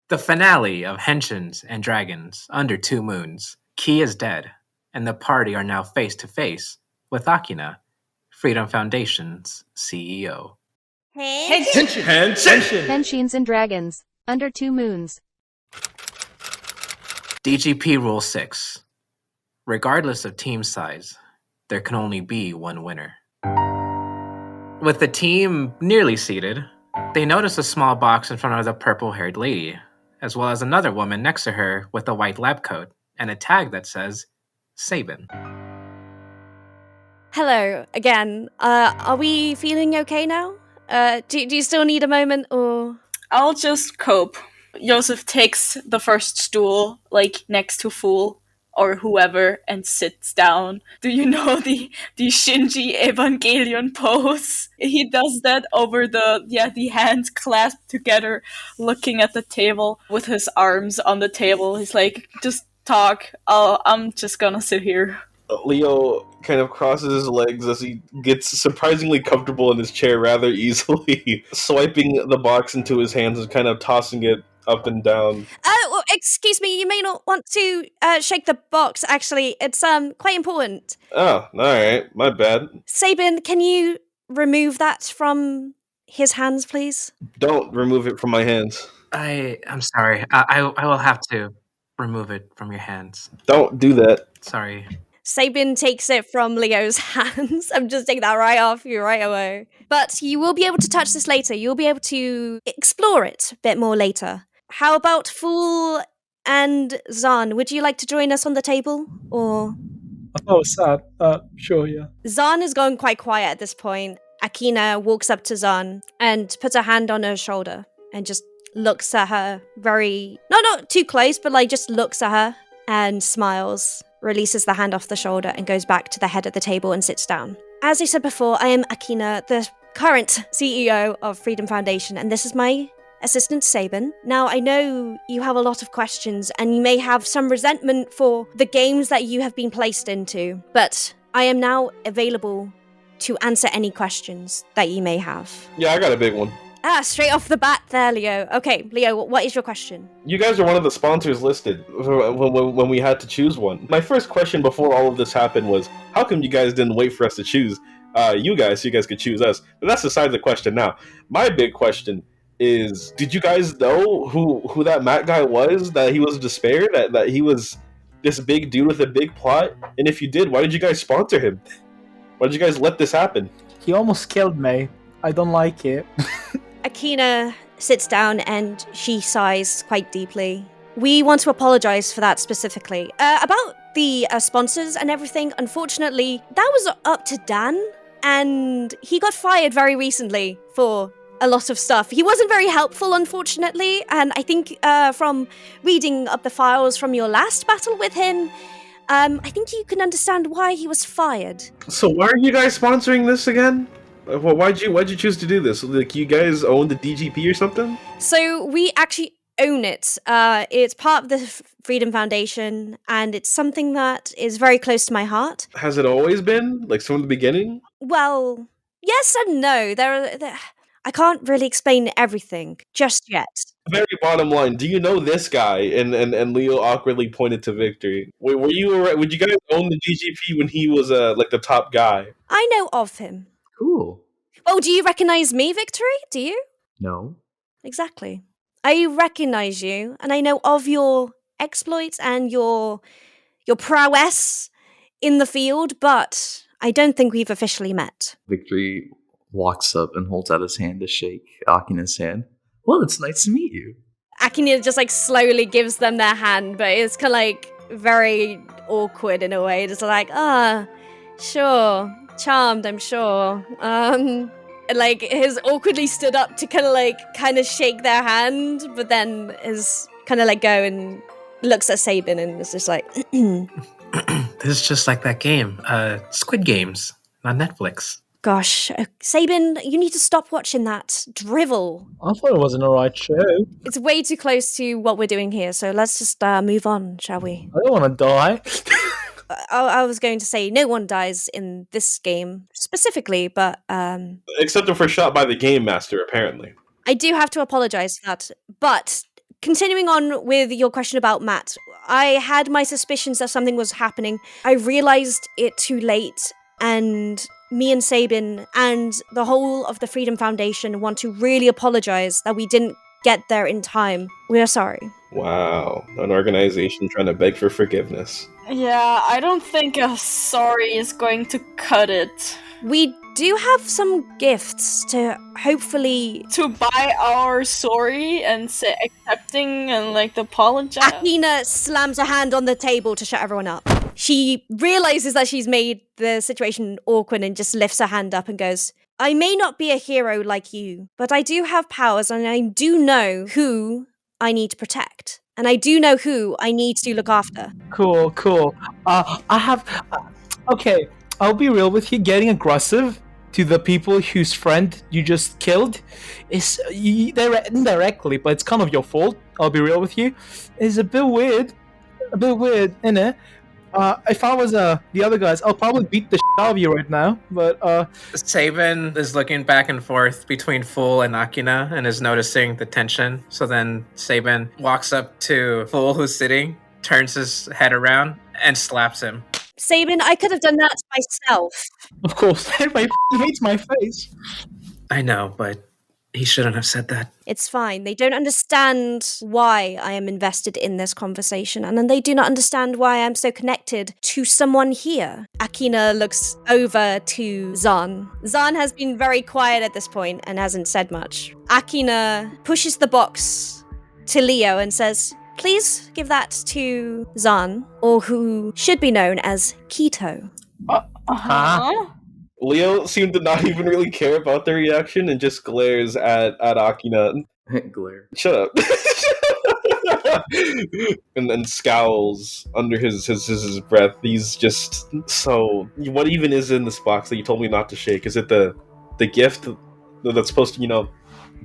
The finale of Henshins and Dragons Under Two Moons. Key is dead, and the party are now face to face with Akina, Freedom Foundation's CEO. Henshins Dragons Under Two Moons. DGP Rule 6. Regardless of team size, there can only be one winner. With the team nearly seated, they notice a small box in front of the purple-haired lady, as well as another woman next to her with a white lab coat and a tag that says Sabin. Hello again. Are we feeling okay now? Do you still need a moment, or? I'll just cope. Joseph takes the first stool, next to Fool or whoever, and sits down. Do you know the Shinji Evangelion pose? He does that over the hands clasped together, looking at the table with his arms on the table. He's like, just talk. I'm just gonna sit here. Leo kind of crosses his legs as he gets surprisingly comfortable in his chair rather easily, swiping the box into his hands and kind of tossing it up and down. Well, excuse me, you may not want to shake the box, actually. It's quite important. Oh, alright, my bad. Sabin, can you remove that from his hands, please? Don't remove it from my hands. I'm sorry. I will have to remove it from your hands. Don't do that. Sorry. Sabin takes it from Leo's hands. I'm just taking that right off you right away. But you will be able to touch this later. You'll be able to explore it a bit more later. How about Fool and Zahn? Would you like to join us on the table? Or I thought it was sad. Sure, yeah. Zahn is going quite quiet at this point. Akina walks up to Zahn and puts a hand on her shoulder and just looks at her very... not too close, but just looks at her and smiles. Releases the hand off the shoulder and goes back to the head of the table and sits down. As I said before, I am Akina, the current CEO of Freedom Foundation, and this is my assistant Sabin. Now, I know you have a lot of questions, and you may have some resentment for the games that you have been placed into, but I am now available to answer any questions that you may have. Yeah, I got a big one. Straight off the bat there, Leo. Okay, Leo, what is your question? You guys are one of the sponsors listed when we had to choose one. My first question before all of this happened was, how come you guys didn't wait for us to choose you guys so you guys could choose us? But that's aside the question now. My big question is, did you guys know who that Matt guy was? That he was Despair? That he was this big dude with a big plot? And if you did, why did you guys sponsor him? Why did you guys let this happen? He almost killed me. I don't like it. Akina sits down and she sighs quite deeply. We want to apologize for that specifically. About the sponsors and everything, unfortunately, that was up to Dan, and he got fired very recently for a lot of stuff. He wasn't very helpful, unfortunately, and I think from reading up the files from your last battle with him, I think you can understand why he was fired. So why are you guys sponsoring this again? Well, why'd you choose to do this? Like, you guys own the DGP or something? So we actually own it. It's part of the Freedom Foundation, and it's something that is very close to my heart. Has it always been? Like, from the beginning? Well, yes and no. I can't really explain everything just yet. Very bottom line, do you know this guy? And Leo awkwardly pointed to Victory. Would you guys own the DGP when he was the top guy? I know of him. Cool. Oh, do you recognize me, Victory? Do you? No. Exactly. I recognize you, and I know of your exploits and your prowess in the field, but I don't think we've officially met. Victory walks up and holds out his hand to shake Akina's hand. Well, it's nice to meet you. Akina just slowly gives them their hand, but it's kind of very awkward in a way. It's sure. Charmed, I'm sure. Has awkwardly stood up to kind of shake their hand, but then is kind of let go and looks at Sabin and is just like, This is just like that game, Squid Games on Netflix. Gosh, Sabin, you need to stop watching that drivel. I thought it was an alright show. It's way too close to what we're doing here, so let's just move on, shall we? I don't want to die. I was going to say no one dies in this game specifically, but except if we're shot by the game master, apparently. I do have to apologize for that. But continuing on with your question about Matt, I had my suspicions that something was happening. I realized it too late, and me and Sabin and the whole of the Freedom Foundation want to really apologize that we didn't get there in time. We are sorry. Wow, an organization trying to beg for forgiveness. Yeah, I don't think a sorry is going to cut it. We do have some gifts to hopefully... To buy our sorry and say accepting and like apologize. Akina slams a hand on the table to shut everyone up. She realizes that she's made the situation awkward and just lifts her hand up and goes, I may not be a hero like you, but I do have powers and I do know who I need to protect. And I do know who I need to look after. Cool. Okay, I'll be real with you. Getting aggressive to the people whose friend you just killed is indirectly, but it's kind of your fault. I'll be real with you. It's a bit weird, innit? If I was the other guys, I'll probably beat the shit out of you right now. But Sabin is looking back and forth between Fool and Akina and is noticing the tension. So then Sabin walks up to Fool, who's sitting, turns his head around, and slaps him. Sabin, I could have done that myself. of course, everybody hates my face. I know, but he shouldn't have said that. It's fine. They don't understand why I am invested in this conversation, and then they do not understand why I'm so connected to someone here. Akina looks over to Zan. Zan has been very quiet at this point and hasn't said much. Akina pushes the box to Leo and says, please give that to Zan, or who should be known as Keto. Leo seemed to not even really care about their reaction and just glares at Akina. Glare. Shut up. and scowls under his breath. He's just so... What even is in this box that you told me not to shake? Is it the gift that's supposed to,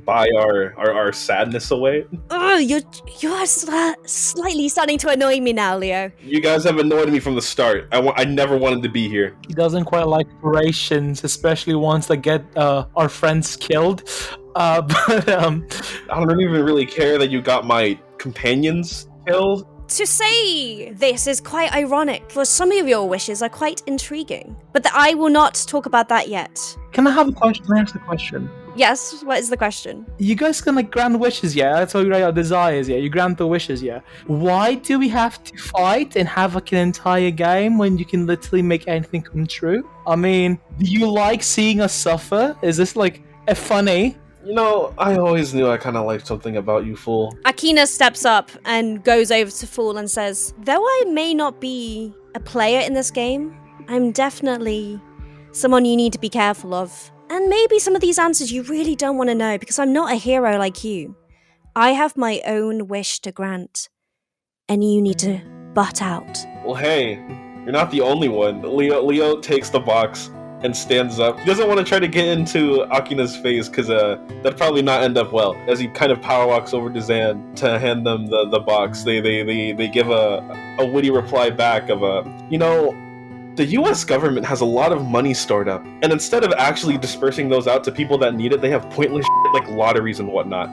buy our sadness away? Oh, you are slightly starting to annoy me now, Leo. You guys have annoyed me from the start. I never wanted to be here. He doesn't quite like operations, especially ones that get our friends killed. I don't even really care that you got my companions killed. To say this is quite ironic, for some of your wishes are quite intriguing. But I will not talk about that yet. Can I have a question? Can I ask a question? Yes, what is the question? You guys can grant wishes, yeah? That's all your desires, yeah? You grant the wishes, yeah? Why do we have to fight and have an entire game when you can literally make anything come true? I mean, do you like seeing us suffer? Is this a funny? I always knew I kind of liked something about you, Fool. Akina steps up and goes over to Fool and says, though I may not be a player in this game, I'm definitely someone you need to be careful of. And maybe some of these answers you really don't want to know because I'm not a hero like you. I have my own wish to grant, and you need to butt out. Well, hey, you're not the only one. Leo takes the box and stands up. He doesn't want to try to get into Akina's face because that'd probably not end up well. As he kind of power walks over to Zan to hand them the box, they give a witty reply back of the US government has a lot of money stored up, and instead of actually dispersing those out to people that need it, they have pointless shit like lotteries and whatnot.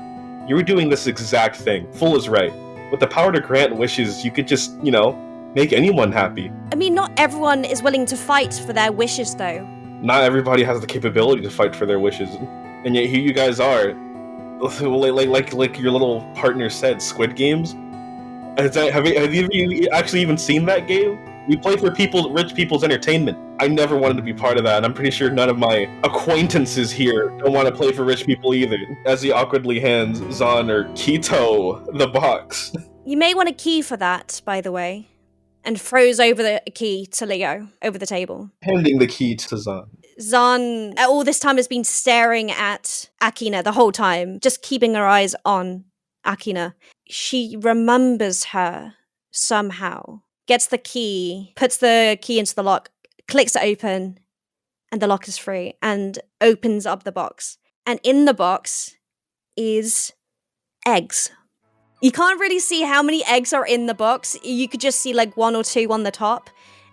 You were doing this exact thing. Fool is right. With the power to grant wishes, you could just, make anyone happy. I mean, not everyone is willing to fight for their wishes, though. Not everybody has the capability to fight for their wishes, and yet here you guys are. Like your little partner said, Squid Games? Have you actually even seen that game? We play for rich people's entertainment. I never wanted to be part of that, and I'm pretty sure none of my acquaintances here don't want to play for rich people either. As he awkwardly hands Zan or Keto the box. You may want a key for that, by the way. And throws over the key to Leo, over the table. Handing the key to Zan. Zan, all this time, has been staring at Akina the whole time, just keeping her eyes on Akina. She remembers her somehow. Gets the key, puts the key into the lock, clicks it open, and the lock is free, and opens up the box. And in the box is eggs. You can't really see how many eggs are in the box. You could just see one or two on the top.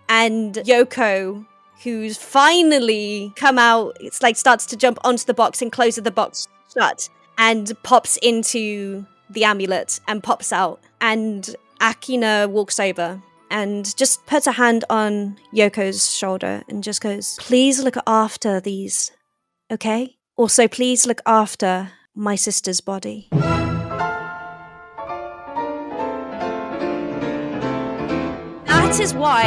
And Yoko, who's finally come out, starts to jump onto the box and closes the box shut and pops into the amulet and pops out. And Akina walks over and just puts a hand on Yoko's shoulder and just goes, "Please look after these, okay? Also, please look after my sister's body." That is why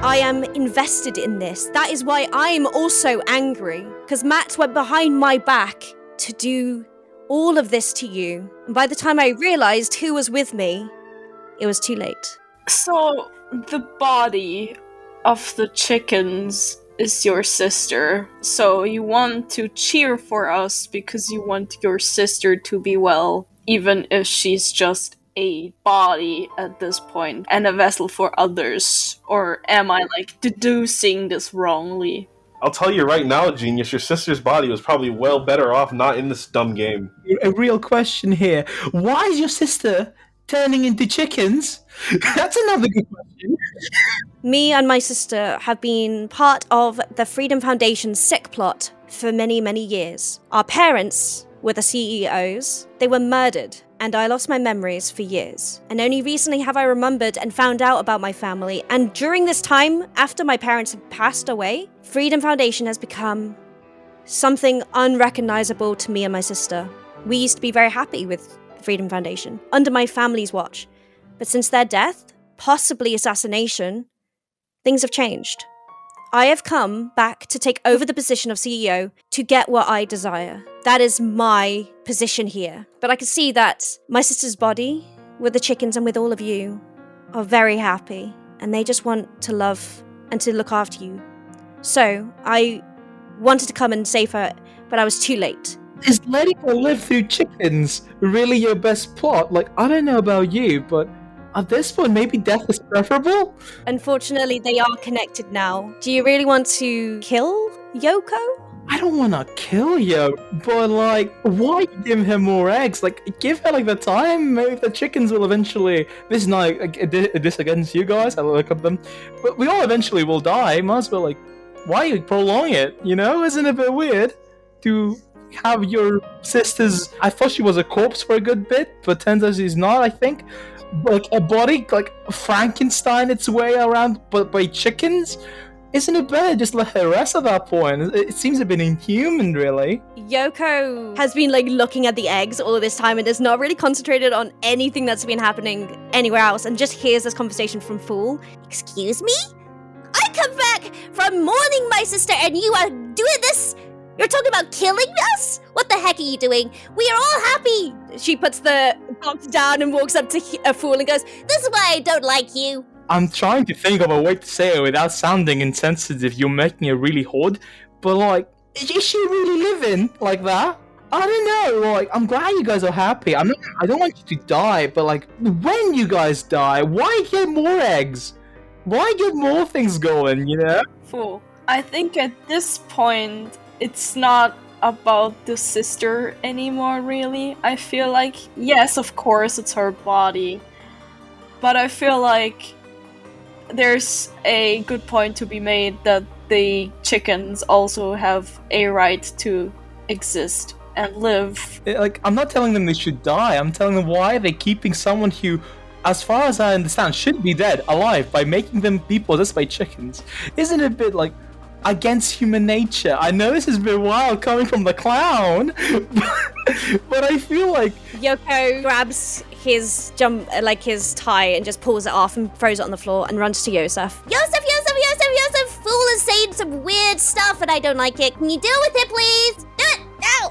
I am invested in this. That is why I'm also angry. Because Matt went behind my back to do all of this to you. And by the time I realized who was with me, it was too late. So, the body of the chickens is your sister. So, you want to cheer for us because you want your sister to be well, even if she's just a body at this point and a vessel for others. Or am I deducing this wrongly? I'll tell you right now, Genius, your sister's body was probably well better off not in this dumb game. A real question here. Why is your sister turning into chickens? That's another good question. Me and my sister have been part of the Freedom Foundation's sick plot for many, many years. Our parents were the CEOs. They were murdered, and I lost my memories for years. And only recently have I remembered and found out about my family. And during this time, after my parents had passed away, Freedom Foundation has become something unrecognizable to me and my sister. We used to be very happy with Freedom Foundation under my family's watch. But since their death, possibly assassination, things have changed. I have come back to take over the position of CEO to get what I desire. That is my position here. But I can see that my sister's body, with the chickens and with all of you, are very happy. And they just want to love and to look after you. So I wanted to come and save her, but I was too late. Is letting her live through chickens really your best plot? I don't know about you, but at this point, maybe death is preferable? Unfortunately, they are connected now. Do you really want to kill Yoko? I don't want to kill you, but why give her more eggs? Give her the time. Maybe the chickens will eventually. This is not this against you guys. I look at them, but we all eventually will die. Might as well why prolong it? Isn't it a bit weird to have your sister's? I thought she was a corpse for a good bit, but turns out she's not. I think. A body Frankenstein its way around, but by chickens. Isn't it better just let her rest at that point? It seems a bit inhuman, really. Yoko has been looking at the eggs all of this time and is not really concentrated on anything that's been happening anywhere else, and just hears this conversation from Fool. Excuse me? I come back from mourning my sister and you are doing this? You're talking about killing us? What the heck are you doing? We are all happy. She puts the box down and walks up to a Fool and goes, "This is why I don't like you." I'm trying to think of a way to say it without sounding insensitive. You're making it really hard, but is she really living like that? I don't know. I'm glad you guys are happy. I don't want you to die, but when you guys die, why get more eggs? Why get more things going? Fool. I think at this point, it's not about the sister anymore, really. I feel yes, of course, it's her body, but I feel there's a good point to be made that the chickens also have a right to exist and live. I'm not telling them they should die. I'm telling them why they're keeping someone who, as far as I understand, should be dead alive by making them be possessed by chickens. Isn't it a bit against human nature? I know this is a bit wild coming from the clown, but I feel Yoko grabs his his tie and just pulls it off and throws it on the floor and runs to Yosef. Yosef! Fool is saying some weird stuff and I don't like it. Can you deal with it, please? Do it! No!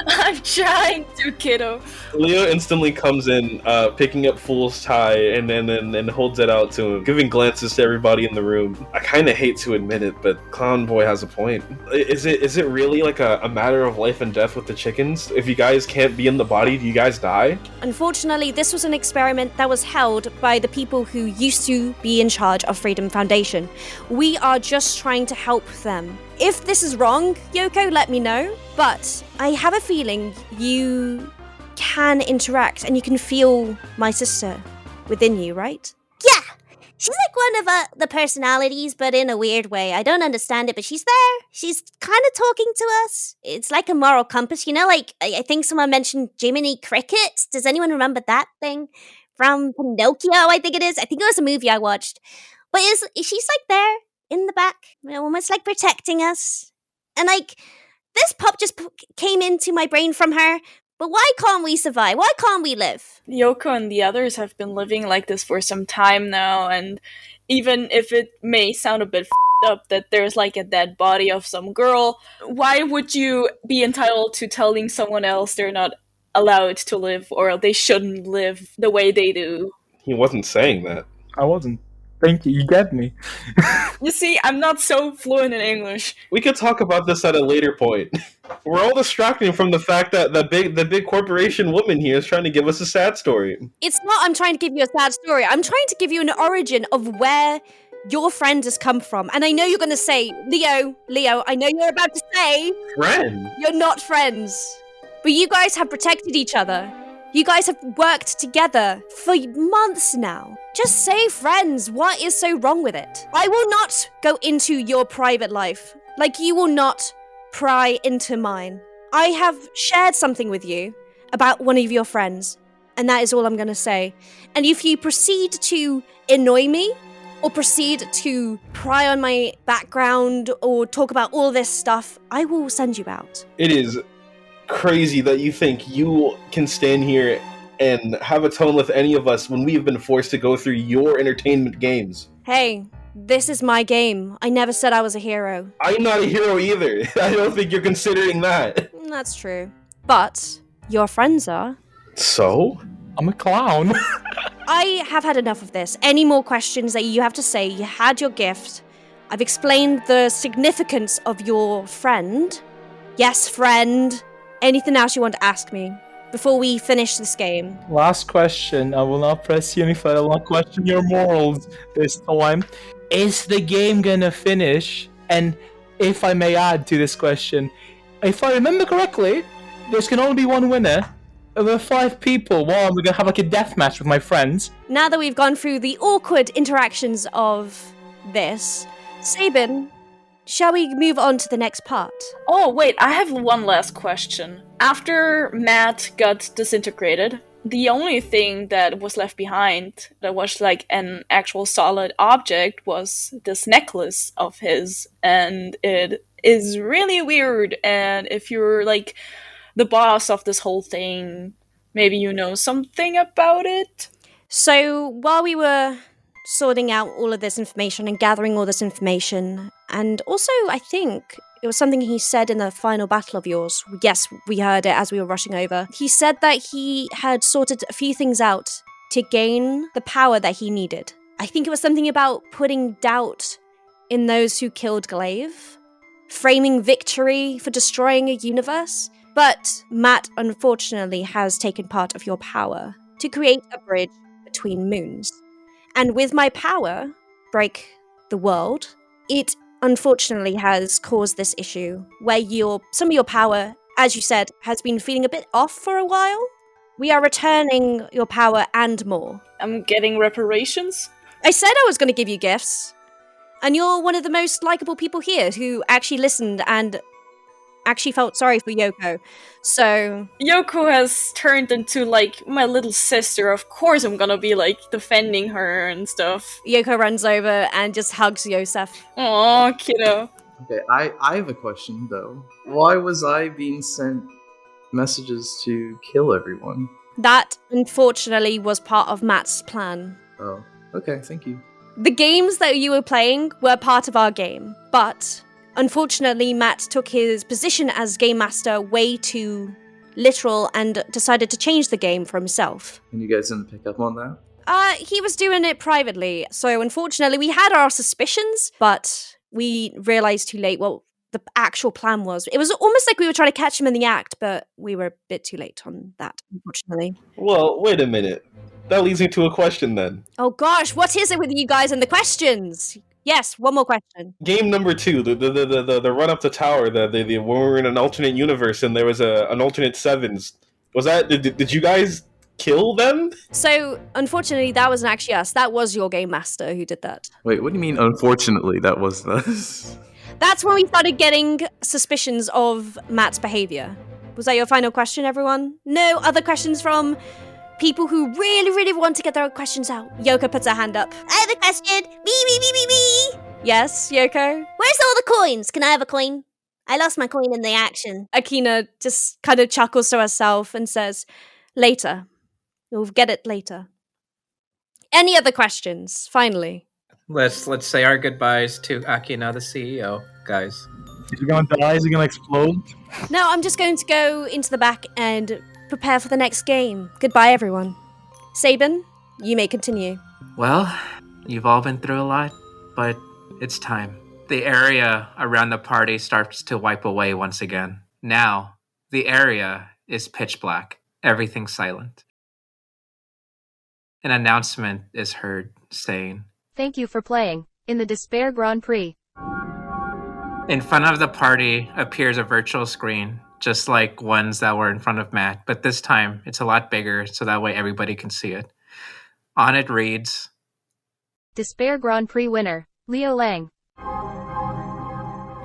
I'm trying to, kiddo. Leo instantly comes in, picking up Fool's tie and then holds it out to him, giving glances to everybody in the room. I kind of hate to admit it, but Clown Boy has a point. Is it really a matter of life and death with the chickens? If you guys can't be in the body, do you guys die? Unfortunately, this was an experiment that was held by the people who used to be in charge of Freedom Foundation. We are just trying to help them. If this is wrong, Yoko, let me know. But I have a feeling you can interact and you can feel my sister within you, right? Yeah! She's like one of the personalities, but in a weird way. I don't understand it, but she's there. She's kind of talking to us. It's like a moral compass, you know? Like, I think someone mentioned Jiminy Cricket. Does anyone remember that thing? From Pinocchio, I think it is. I think it was a movie I watched. But she's like there in the back, almost like protecting us. And like, this pop just came into my brain from her. But why can't we survive? Why can't we live? Yoko and the others have been living like this for some time now, and even if it may sound a bit up that there's like a dead body of some girl, why would you be entitled to telling someone else they're not allowed to live or they shouldn't live the way they do? He wasn't saying that. I wasn't. Thank you. You get me. You see, I'm not so fluent in English. We could talk about this at a later point. We're all distracting from the fact that the big corporation woman here is trying to give us a sad story. It's not I'm trying to give you a sad story. I'm trying to give you an origin of where your friend has come from. And I know you're going to say, Leo, I know you're about to say... Friend? You're not friends. But you guys have protected each other. You guys have worked together for months now. Just say friends. What is so wrong with it? I will not go into your private life. Like you will not pry into mine. I have shared something with you about one of your friends. And that is all I'm going to say. And if you proceed to annoy me or proceed to pry on my background or talk about all this stuff, I will send you out. It is crazy that you think you can stand here and have a tone with any of us when we have been forced to go through your entertainment games. Hey, this is my game. I never said I was a hero. I'm not a hero either. I don't think you're considering that. That's true. But your friends are. So? I'm a clown. I have had enough of this. Any more questions that you have to say? You had your gift. I've explained the significance of your friend. Yes, friend. Anything else you want to ask me before we finish this game? Last question. I will not press you any further. I will not question your morals this time. Is the game gonna finish? And if I may add to this question, if I remember correctly, there's can only be one winner. There are 5 people. Well, we're gonna have like a death match with my friends. Now that we've gone through the awkward interactions of this, Sabin, shall we move on to the next part? Oh, wait, I have one last question. After Matt got disintegrated, the only thing that was left behind that was like an actual solid object was this necklace of his, and it is really weird. And if you're like the boss of this whole thing, maybe you know something about it? So while we were sorting out all of this information and gathering all this information, and also I think it was something he said in the final battle of yours. Yes, we heard it as we were rushing over. He said that he had sorted a few things out to gain the power that he needed. I think it was something about putting doubt in those who killed Glaive, framing victory for destroying a universe. But Matt, unfortunately, has taken part of your power to create a bridge between moons. And with my power, break the world, it unfortunately has caused this issue where some of your power, as you said, has been feeling a bit off for a while. We are returning your power and more. I'm getting reparations? I said I was going to give you gifts. And you're one of the most likable people here who actually listened and actually felt sorry for Yoko. So Yoko has turned into like my little sister. Of course I'm gonna be like defending her and stuff. Yoko runs over and just hugs Yosef. Aw, kiddo. Okay, I have a question though. Why was I being sent messages to kill everyone? That, unfortunately, was part of Matt's plan. Oh, okay, thank you. The games that you were playing were part of our game, but unfortunately, Matt took his position as game master way too literal and decided to change the game for himself. And you guys didn't pick up on that? He was doing it privately, so unfortunately we had our suspicions, but we realized too late what the actual plan was. It was almost like we were trying to catch him in the act, but we were a bit too late on that, unfortunately. Well, wait a minute. That leads me to a question then. Oh gosh, what is it with you guys and the questions? Yes, one more question. Game number 2, the run up the tower, when we were in an alternate universe and there was an alternate sevens. Was that did you guys kill them? So, unfortunately, that wasn't actually us. That was your game master who did that. Wait, what do you mean? Unfortunately, that was the. That's when we started getting suspicions of Matt's behavior. Was that your final question, everyone? No other questions from people who really, really want to get their questions out. Yoko puts her hand up. I have a question. Me. Yes, Yoko? Where's all the coins? Can I have a coin? I lost my coin in the action. Akina just kind of chuckles to herself and says, later. We'll get it later. Any other questions, finally? Let's say our goodbyes to Akina, the CEO, guys. Is he gonna die? Is he gonna explode? No, I'm just going to go into the back and prepare for the next game. Goodbye, everyone. Sabin, you may continue. Well, you've all been through a lot, but it's time. The area around the party starts to wipe away once again. Now, the area is pitch black. Everything's silent. An announcement is heard saying, Thank you for playing in the Despair Grand Prix. in front of the party appears a virtual screen, just like ones that were in front of Matt, but this time it's a lot bigger so that way everybody can see it. On it reads, Despair Grand Prix winner, Leo Lang.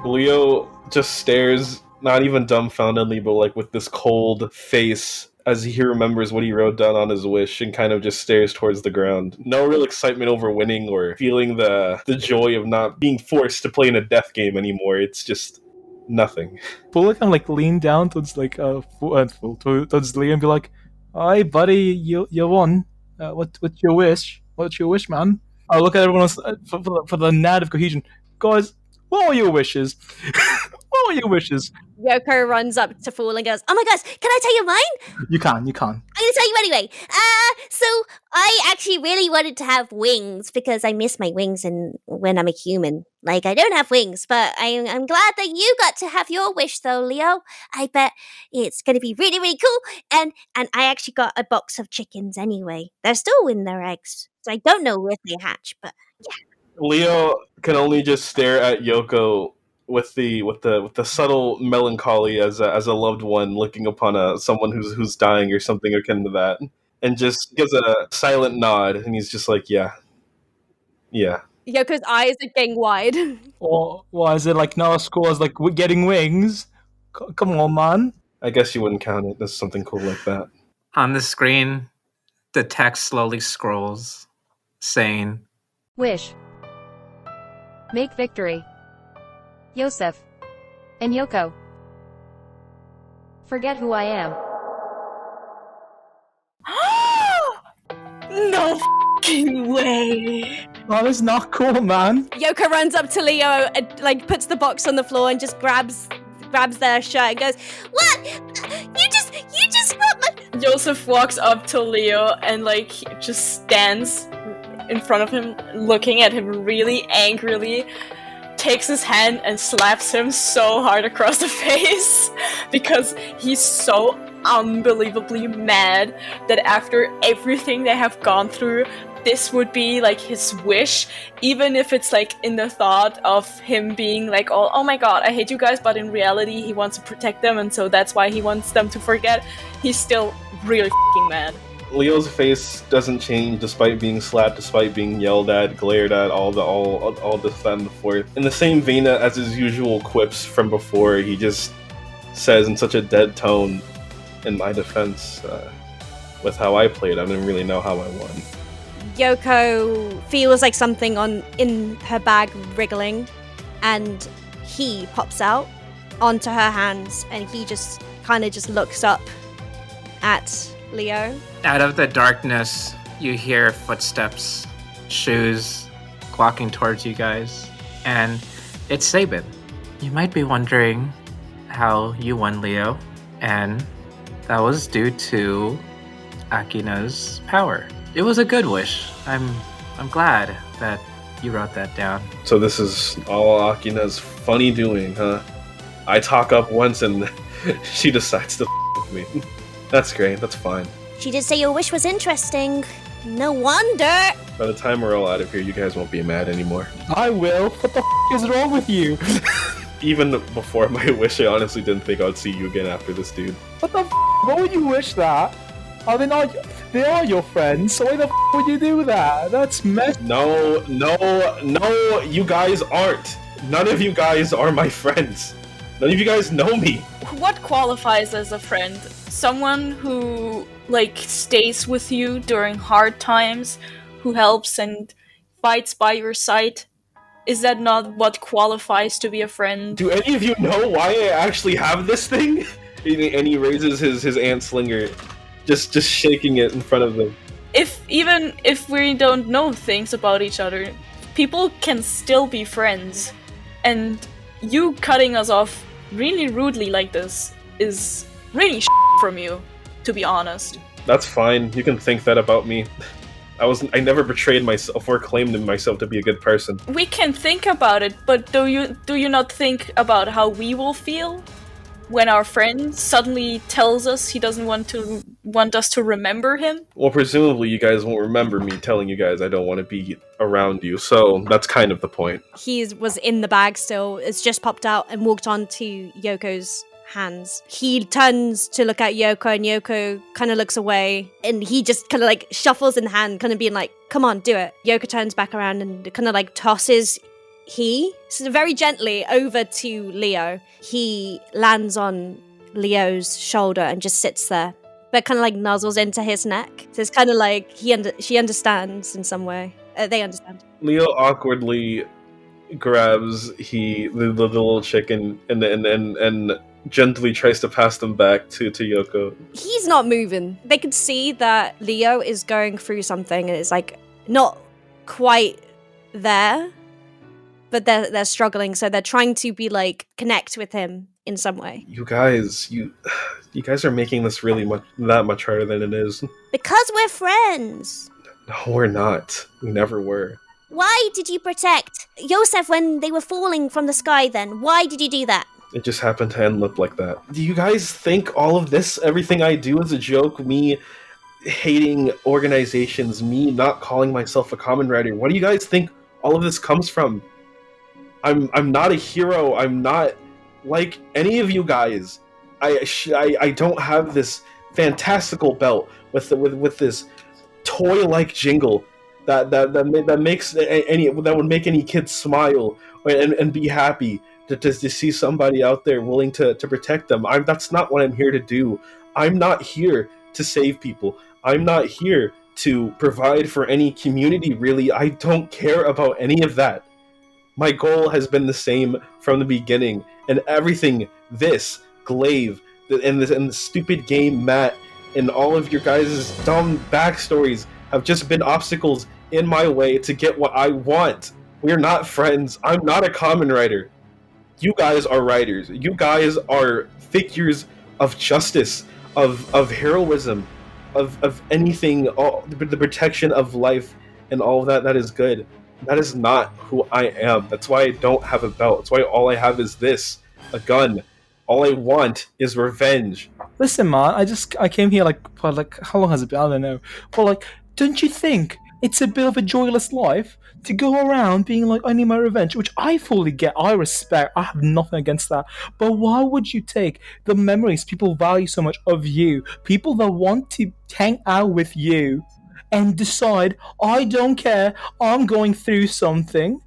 Leo just stares, not even dumbfoundedly, but like with this cold face as he remembers what he wrote down on his wish and kind of just stares towards the ground. No real excitement over winning or feeling the joy of not being forced to play in a death game anymore. It's just nothing. Full kind of like lean down towards like towards Leo and be like, "Hi, buddy, you won. What's your wish? What's your wish, man?" I'll look at everyone else for the narrative cohesion. Guys, what are your wishes? What are your wishes? Yoko runs up to Fool and goes, Oh my gosh, can I tell you mine? You can. I'm gonna tell you anyway. So I actually really wanted to have wings because I miss my wings when I'm a human. Like, I don't have wings, but I'm glad that you got to have your wish though, Leo. I bet it's gonna be really, really cool. And I actually got a box of chickens anyway. They're still in their eggs, so I don't know if they hatch, but yeah. Leo can only just stare at Yoko with the subtle melancholy as a loved one looking upon someone who's dying or something akin to that, and just gives a silent nod, and he's just like, yeah. Yoko's eyes are getting wide. Or is it like not as cool as like getting wings? Come on, man. I guess you wouldn't count it as something cool like that. on the screen, the text slowly scrolls, saying, Wish. Make victory. Yosef. And Yoko. Forget who I am. No f***ing way. That is not cool, man. Yoko runs up to Leo and like puts the box on the floor and just grabs their shirt and goes, What? You just got my... Joseph walks up to Leo and like just stands in front of him, looking at him really angrily, takes his hand and slaps him so hard across the face because he's so unbelievably mad that after everything they have gone through, this would be like his wish, even if it's like in the thought of him being like, oh my god, I hate you guys, but in reality he wants to protect them, and so that's why he wants them to forget. He's still really f***ing mad. Leo's face doesn't change despite being slapped, despite being yelled at, glared at, all this, that, and the fourth. In the same vein as his usual quips from before, he just says in such a dead tone, in my defense, with how I played, I didn't really know how I won. Yoko feels like something in her bag wriggling, and he pops out onto her hands, and he just kind of just looks up at Leo. Out of the darkness, you hear footsteps, shoes walking towards you guys, and it's Sabin. You might be wondering how you won, Leo, and that was due to Akina's power. It was a good wish. I'm glad that you wrote that down. So this is all Akina's funny doing, huh? I talk up once and she decides to with me. That's great, that's fine. She did say your wish was interesting. No wonder. By the time we're all out of here, you guys won't be mad anymore. I will. What the is wrong with you? Even before my wish, I honestly didn't think I'd see you again after this, dude. What the Why would you wish that? I mean, They are your friends, so why the would you do that? That's messed. No, you guys aren't. None of you guys are my friends. None of you guys know me. What qualifies as a friend? Someone who, like, stays with you during hard times, who helps and fights by your side? Is that not what qualifies to be a friend? Do any of you know why I actually have this thing? And he raises his ant slinger, just shaking it in front of them. Even if we don't know things about each other, people can still be friends. And you cutting us off really rudely like this is really from you, to be honest. That's fine. You can think that about me. I never betrayed myself or claimed myself to be a good person. We can think about it, but do you not think about how we will feel when our friend suddenly tells us he doesn't want us to remember him? Well, presumably you guys won't remember me telling you guys I don't want to be around you, so that's kind of the point. He was in the bag still. It's just popped out and walked on to Yoko's hands. He turns to look at Yoko, and Yoko kind of looks away, and he just kind of like shuffles in hand, kind of being like, come on, do it. Yoko turns back around and kind of like tosses so very gently over to Leo. He lands on Leo's shoulder and just sits there, but kind of like nuzzles into his neck. So it's kind of like she understands in some way. They understand. Leo awkwardly grabs the little chicken and gently tries to pass them back to Yoko. He's not moving. They can see that Leo is going through something, and it's like not quite there, but they're struggling, so they're trying to be like connect with him in some way. You guys are making this really that much harder than it is. Because we're friends. No, we're not. We never were. Why did you protect Yosef when they were falling from the sky then? Why did you do that? It just happened to end up like that. Do you guys think all of this, everything I do is a joke? Me hating organizations, me not calling myself a Kamen Rider. What do you guys think all of this comes from? I'm not a hero. I'm not like any of you guys. I don't have this fantastical belt with this toy-like jingle that makes that would make any kid smile and be happy to see somebody out there willing to protect them. That's not what I'm here to do. I'm not here to save people. I'm not here to provide for any community, really. I don't care about any of that. My goal has been the same from the beginning, and everything, this, Glaive, and the stupid game, Matt, and all of your guys' dumb backstories have just been obstacles in my way to get what I want. We're not friends. I'm not a Kamen Rider. You guys are writers. You guys are figures of justice, of heroism, of anything, the protection of life and all of that. That is good. That is not who I am. That's why I don't have a belt. That's why all I have is this, a gun. All I want is revenge. Listen, man, I came here for how long has it been? I don't know. But don't you think it's a bit of a joyless life to go around being like, I need my revenge, which I fully get, I respect, I have nothing against that. But why would you take the memories people value so much of you, people that want to hang out with you, and decide, I don't care, I'm going through something,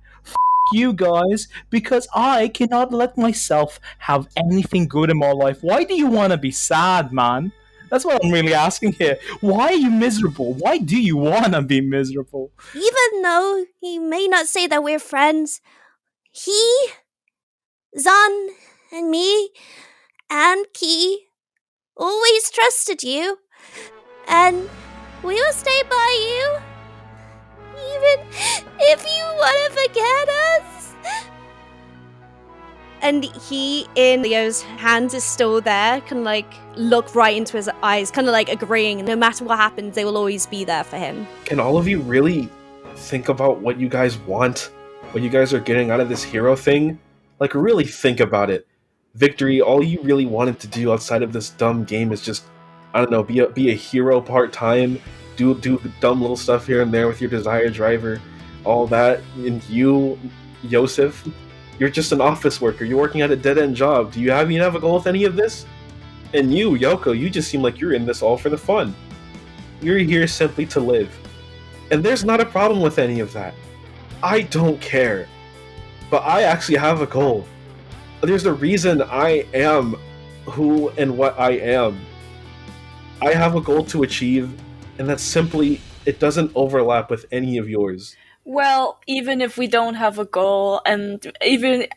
you guys, because I cannot let myself have anything good in my life? Why do you want to be sad, man? That's what I'm really asking here. Why are you miserable? Why do you want to be miserable? Even though he may not say that we're friends, he, Zan, and me, and Ki always trusted you, and we will stay by you, even if you want to forget us. And he, in Leo's hands, is still there, can look right into his eyes, kind of agreeing. No matter what happens, they will always be there for him. Can all of you really think about what you guys want? What you guys are getting out of this hero thing? Really think about it. Victory, all you really wanted to do outside of this dumb game is just, I don't know, be a hero part-time, do dumb little stuff here and there with your desired driver, all that. And you, Yosef, you're just an office worker. You're working at a dead-end job. Do you even have a goal with any of this? And you, Yoko, you just seem like you're in this all for the fun. You're here simply to live. And there's not a problem with any of that. I don't care. But I actually have a goal. There's a reason I am who and what I am. I have a goal to achieve, and that's simply, it doesn't overlap with any of yours. Well, even if we don't have a goal, and even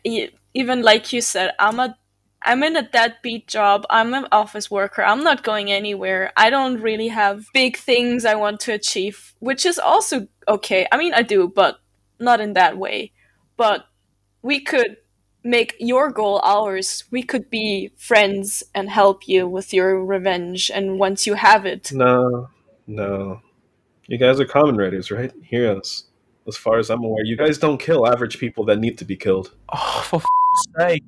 like you said, I'm in a deadbeat job. I'm an office worker. I'm not going anywhere. I don't really have big things I want to achieve, which is also okay. I mean, I do, but not in that way. But we could make your goal ours. We could be friends and help you with your revenge. And once you have it, No. You guys are Kamen Riders, right? Heroes. As far as I'm aware, you guys don't kill average people that need to be killed. Oh, for sake.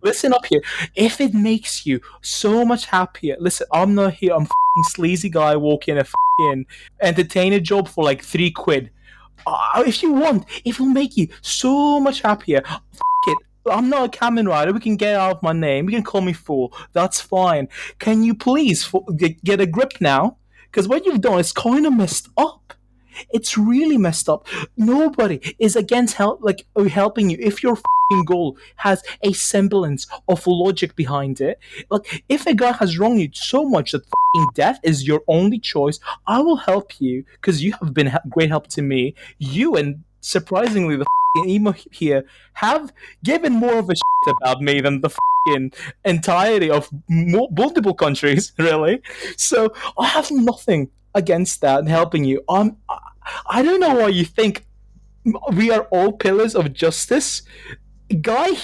Listen up here. If it makes you so much happier, listen, I'm not here. I'm sleazy guy walking a entertainer job for like £3. If you want, if it'll make you so much happier, it. I'm not a Kamen Rider. We can get out of my name. You can call me fool. That's fine. Can you please get a grip now? Because what you've done is kind of messed up. It's really messed up. Nobody is against helping you if your goal has a semblance of logic behind it. Like, if a guy has wronged you so much that death is your only choice, I will help you because you have been great help to me. You and surprisingly the emo here have given more of a shit about me than the entirety of multiple countries, really. So I have nothing against that and helping you. I don't know why you think we are all pillars of justice. Guy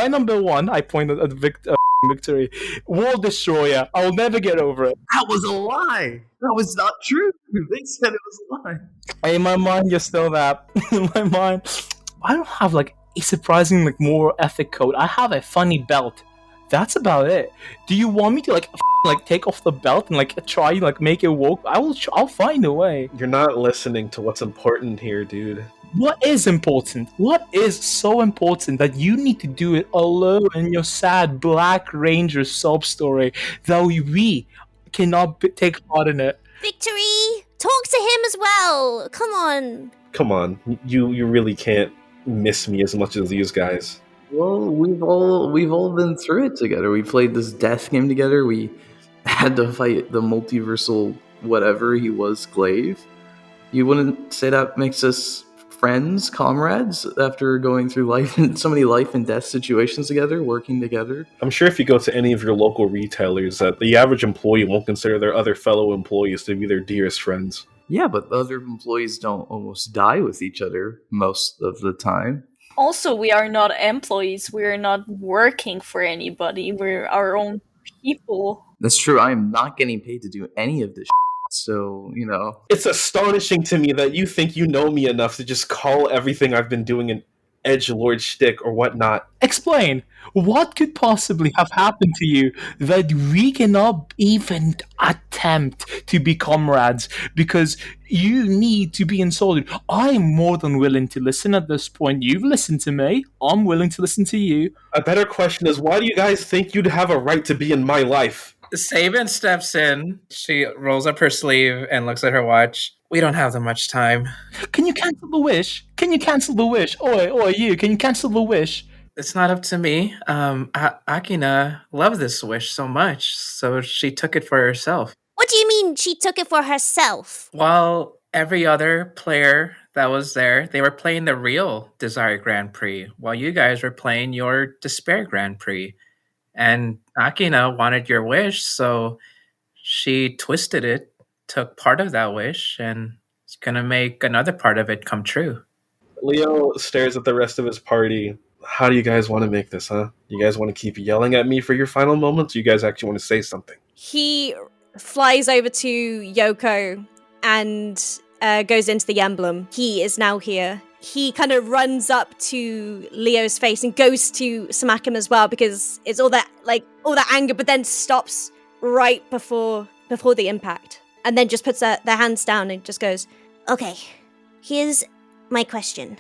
number one, I pointed at Victory, World Destroyer. I will never get over it. That was a lie. That was not true. They said it was a lie. In my mind, you're still that. In my mind, I don't have like a surprising more ethic code. I have a funny belt. That's about it. Do you want me to take off the belt and try make it work? I'll find a way. You're not listening to what's important here, dude. What is important? What is so important that you need to do it alone in your sad Black Ranger sob story that we cannot take part in it? Victory! Talk to him as well! Come on. You really can't miss me as much as these guys. Well, we've all been through it together. We played this death game together. We had to fight the multiversal whatever he was, Glaive. You wouldn't say that makes us friends, comrades, after going through so many life and death situations together, working together? I'm sure if you go to any of your local retailers, that the average employee won't consider their other fellow employees to be their dearest friends. Yeah, but other employees don't almost die with each other most of the time. Also, we are not employees. We're not working for anybody. We're our own people. That's true. I am not getting paid to do any of this so, It's astonishing to me that you think you know me enough to just call everything I've been doing an edgelord shtick or whatnot. Explain. What could possibly have happened to you that we cannot even attempt to be comrades because you need to be insulted? I'm more than willing to listen at this point. You've listened to me. I'm willing to listen to you. A better question is, why do you guys think you'd have a right to be in my life? Sabin steps in. She rolls up her sleeve and looks at her watch. We don't have that much time. Can you cancel the wish? Oi, you. Can you cancel the wish? It's not up to me. Akina loved this wish so much, so she took it for herself. What do you mean she took it for herself? While every other player that was there, they were playing the real Desire Grand Prix, while you guys were playing your Despair Grand Prix. And Akina wanted your wish, so she twisted it, took part of that wish, and is going to make another part of it come true. Leo stares at the rest of his party. How do you guys want to make this, huh? You guys want to keep yelling at me for your final moments? Or you guys actually want to say something? He flies over to Yoko and goes into the emblem. He is now here. He kind of runs up to Leo's face and goes to smack him as well because it's all that anger, but then stops right before the impact, and then just puts their hands down and just goes, "Okay, here's my question.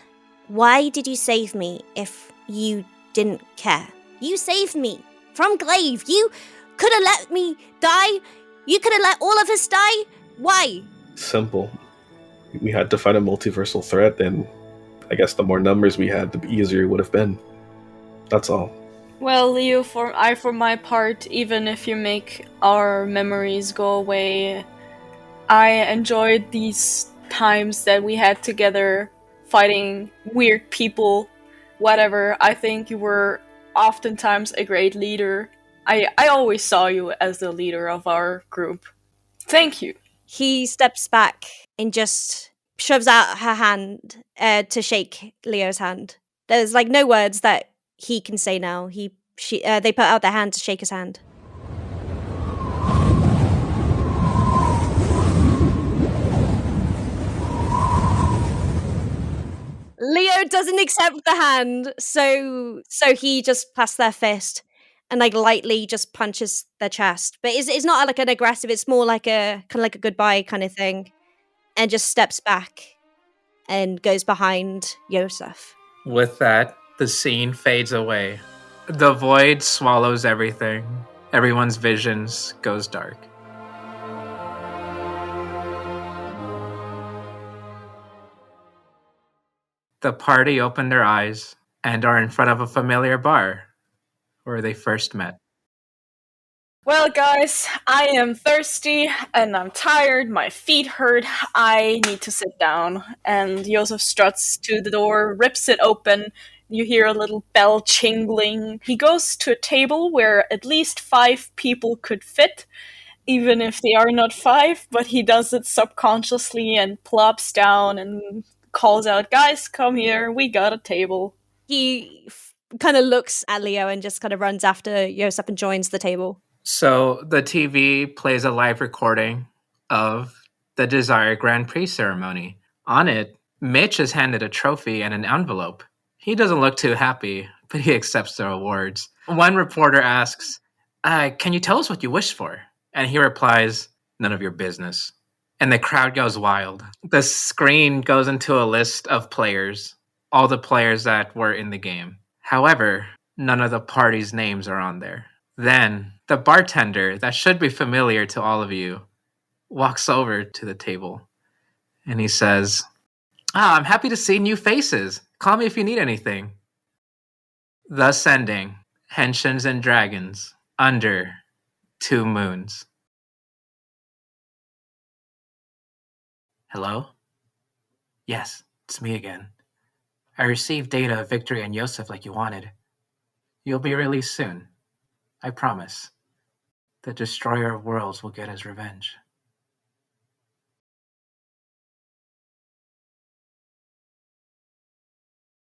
Why did you save me if you didn't care? You saved me from Glaive. You could have let me die. You could have let all of us die. Why? Simple. We had to fight a multiversal threat, and I guess the more numbers we had, the easier it would have been. That's all. Well, Leo, for my part, even if you make our memories go away, I enjoyed these times that we had together fighting weird people, whatever. I think you were oftentimes a great leader. I always saw you as the leader of our group. Thank you. He steps back and just shoves out her hand to shake Leo's hand. There's like no words that he can say now. They put out their hand to shake his hand. Leo doesn't accept the hand, so he just passes their fist and like lightly just punches their chest. But it's not like an aggressive. It's more like a kind of like a goodbye kind of thing, and just steps back and goes behind Yosef. With that, the scene fades away. The void swallows everything. Everyone's visions goes dark. The party open their eyes and are in front of a familiar bar where they first met. Well, guys, I am thirsty and I'm tired. My feet hurt. I need to sit down. And Joseph struts to the door, rips it open. You hear a little bell jingling. He goes to a table where at least 5 people could fit, even if they are not 5, but he does it subconsciously and plops down and calls out, "Guys, come here, we got a table." He kind of looks at Leo and just kind of runs after Yosef and joins the table. So the TV plays a live recording of the Desire Grand Prix ceremony. On it, Mitch is handed a trophy and an envelope. He doesn't look too happy, but he accepts the awards. One reporter asks, "Can you tell us what you wish for?" And he replies, "None of your business." And the crowd goes wild. The screen goes into a list of players, all the players that were in the game. However, none of the party's names are on there. Then, the bartender, that should be familiar to all of you, walks over to the table and he says, "I'm happy to see new faces. Call me if you need anything." Thus ending Henshins and Dragons under 2 moons. Hello? Yes, it's me again. I received data of Victory and Yosef like you wanted. You'll be released soon. I promise. The Destroyer of Worlds will get his revenge.